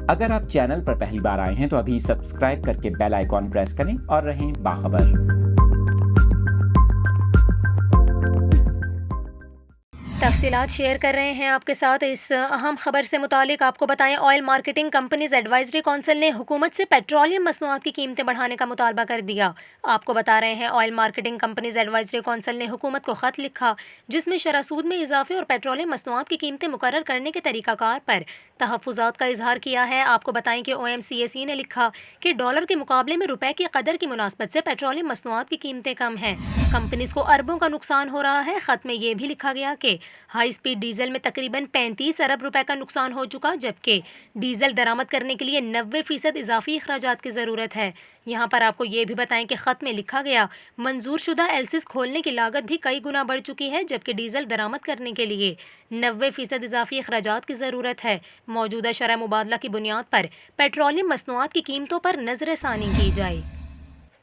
अगर आप चैनल पर पहली बार आए हैं तो अभी सब्सक्राइब करके बेल आइकॉन प्रेस करें और रहें बाखबर। तफसीलात शेयर कर रहे हैं आपके साथ। इस अहम खबर से मुतालिक आपको बताएं, oil marketing companies advisory council ने हुकूमत से पेट्रोलियम मसनूआत की कीमतें बढ़ाने का मुतालबा कर दिया। आपको बता रहे हैं, oil marketing companies advisory council ने हुकूमत को ख़त लिखा जिसमें शरह सूद में इजाफे और पेट्रोलियम मसनूआत की कीमतें मुकर्रर करने के तरीक़ाकार पर तहफ़्फ़ुज़ात का इजहार किया है। आपको बताएं कि OMCAC ने लिखा कि डॉलर के मुकाबले में रुपए की कदर की मुनासबत से पेट्रोलियम मसनूआत की कीमतें कम हैं। कंपनीज को अरबों का नुकसान हो रहा है। ख़त में यह भी लिखा गया कि हाई स्पीड डीजल में तकरीबन 35 अरब रुपए का नुकसान हो चुका, जबकि डीजल दरामद करने के लिए 90% इजाफी अखराजात की ज़रूरत है। यहाँ पर आपको ये भी बताएं कि ख़त में लिखा गया, मंजूर शुदा एलसीज खोलने की लागत भी कई गुना बढ़ चुकी है, जबकि डीजल दरामद करने के लिए 90% इजाफी अखराजात की ज़रूरत है। मौजूदा शरह मुबादला की बुनियाद पर पेट्रोलियम मसनूआत की कीमतों पर नज़रसानी की जाए।